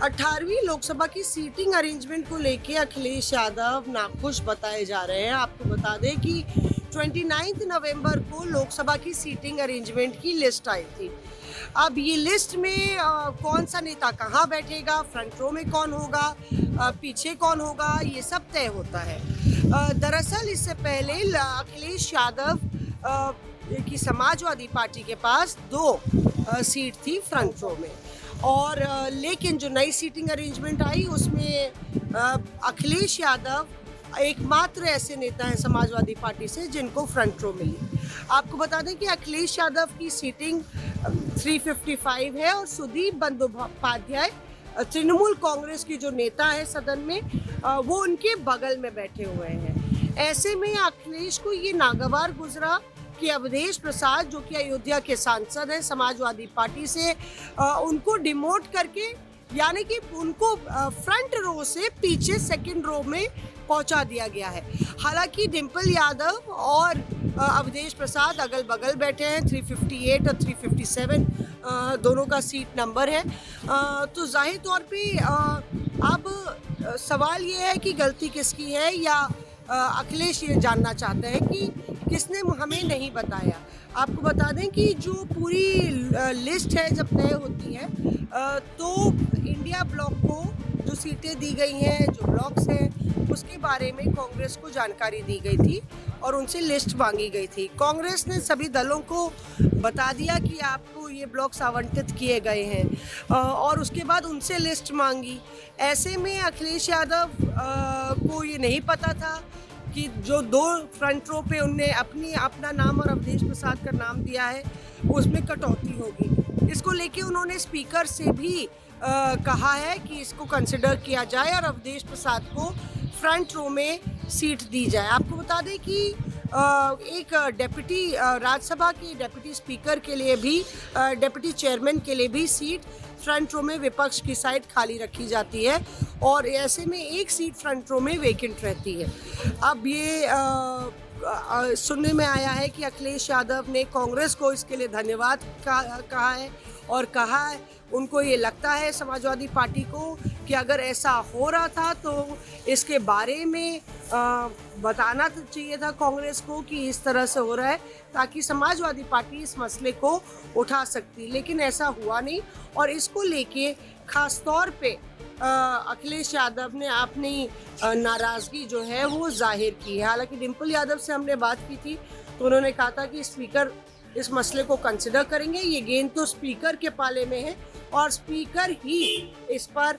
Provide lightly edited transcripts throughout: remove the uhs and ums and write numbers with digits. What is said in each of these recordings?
18वीं लोकसभा की seating arrangement को लेके अखिलेश यादव नाखुश बताए जा रहे हैं। आपको बता दें कि 29 नवंबर को लोकसभा की सीटिंग अरेंजमेंट की लिस्ट आई थी। अब ये लिस्ट में कौन सा नेता कहाँ बैठेगा, फ्रंट रो में कौन होगा, पीछे कौन होगा, ये सब तय होता है। दरअसल इससे पहले अखिलेश यादव की समाजवादी पार्टी के पास 2 सीट थी फ्रंट रो में, और लेकिन जो नई सीटिंग अरेंजमेंट आई उसमें अखिलेश यादव एकमात्र ऐसे नेता हैं समाजवादी पार्टी से जिनको फ्रंट रो मिली। आपको बता दें कि अखिलेश यादव की सीटिंग 355 है और सुदीप बंदोपाध्याय तृणमूल कांग्रेस की जो नेता है सदन में, वो उनके बगल में बैठे हुए हैं। ऐसे में अखिलेश को ये नागवार गुजरा कि अवधेश प्रसाद, जो कि अयोध्या के सांसद हैं समाजवादी पार्टी से, उनको डिमोट करके, यानी कि उनको फ्रंट रो से पीछे सेकंड रो में पहुंचा दिया गया है। हालांकि डिम्पल यादव और अवधेश प्रसाद अगल बगल बैठे हैं, 358 और 357 दोनों का सीट नंबर है। तो जाहिर तौर पे अब सवाल ये है कि गलती किसकी है, या अखिलेश ये जानना चाहते हैं कि किसने हमें नहीं बताया। आपको बता दें कि जो पूरी लिस्ट है जब तय होती है तो इंडिया ब्लॉक को जो सीटें दी गई हैं, जो ब्लॉक्स हैं, उसके बारे में कांग्रेस को जानकारी दी गई थी और उनसे लिस्ट मांगी गई थी। कांग्रेस ने सभी दलों को बता दिया कि आपको ये ब्लॉक्स आवंटित किए गए हैं और उसके बाद उनसे लिस्ट मांगी। ऐसे में अखिलेश यादव को ये नहीं पता था कि जो 2 फ्रंट रो पे उनने अपना नाम और अवधेश प्रसाद का नाम दिया है उसमें कटौती होगी। इसको लेके उन्होंने स्पीकर से भी कहा है कि इसको कंसिडर किया जाए और अवधेश प्रसाद को फ्रंट रो में सीट दी जाए। आपको बता दें कि एक डेप्यूटी राज्यसभा के डेप्यूटी स्पीकर के लिए भी, डेप्यूटी चेयरमैन के लिए भी सीट फ्रंट रो में विपक्ष की साइड खाली रखी जाती है और ऐसे में एक सीट फ्रंट रो में वेकेंट रहती है। अब ये सुनने में आया है कि अखिलेश यादव ने कांग्रेस को इसके लिए धन्यवाद कहा है और कहा है उनको ये लगता है समाजवादी पार्टी को कि अगर ऐसा हो रहा था तो इसके बारे में बताना तो चाहिए था कांग्रेस को कि इस तरह से हो रहा है, ताकि समाजवादी पार्टी इस मसले को उठा सकती, लेकिन ऐसा हुआ नहीं। और इसको लेके खास तौर पे अखिलेश यादव ने अपनी नाराज़गी जो है वो जाहिर की है। हालांकि डिम्पल यादव से हमने बात की थी तो उन्होंने कहा था कि स्पीकर इस मसले को कंसिडर करेंगे। ये गेंद तो स्पीकर के पाले में है और स्पीकर ही इस पर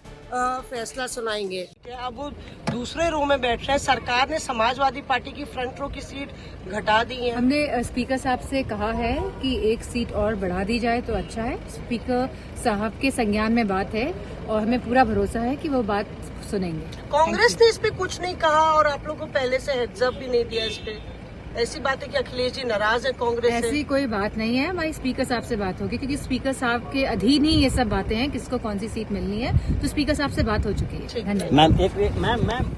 फैसला सुनाएंगे। अब वो दूसरे रो में बैठ रहे हैं। सरकार ने समाजवादी पार्टी की फ्रंट रो की सीट घटा दी है। हमने स्पीकर साहब से कहा है कि एक सीट और बढ़ा दी जाए तो अच्छा है। स्पीकर साहब के संज्ञान में बात है और हमें पूरा भरोसा है कि वो बात सुनेंगे। कांग्रेस ने इस पे कुछ नहीं कहा और आप लोगों को पहले से हेड्स अप भी नहीं दिया इस पे। ऐसी बात है कि अखिलेश जी नाराज है कांग्रेस से? ऐसी कोई बात नहीं है, हमारी स्पीकर साहब से बात होगी क्योंकि स्पीकर साहब के अधीन ही ये सब बातें हैं, किसको कौन सी सीट मिलनी है, तो स्पीकर साहब से बात हो चुकी है। धन्यवाद मैम।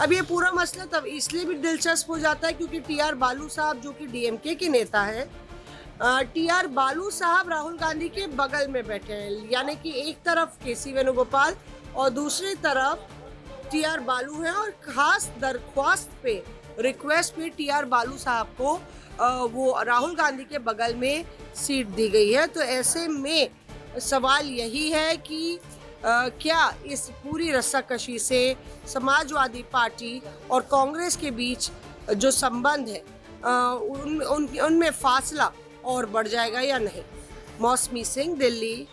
अब ये पूरा मसला तब इसलिए भी दिलचस्प हो जाता है क्योंकि टी.आर. बालू साहब, जो कि डीएमके के नेता है, टी.आर. बालू साहब राहुल गांधी के बगल में बैठे हैं, यानी कि एक तरफ के.सी. वेणुगोपाल और दूसरी तरफ टी.आर. बालू हैं और खास दरख्वास्त पे, रिक्वेस्ट पे टी.आर. बालू साहब को वो राहुल गांधी के बगल में सीट दी गई है। तो ऐसे में सवाल यही है कि क्या इस पूरी रस्साकशी से समाजवादी पार्टी और कांग्रेस के बीच जो संबंध है उनमें फासला और बढ़ जाएगा या नहीं। मौसमी सिंह, दिल्ली।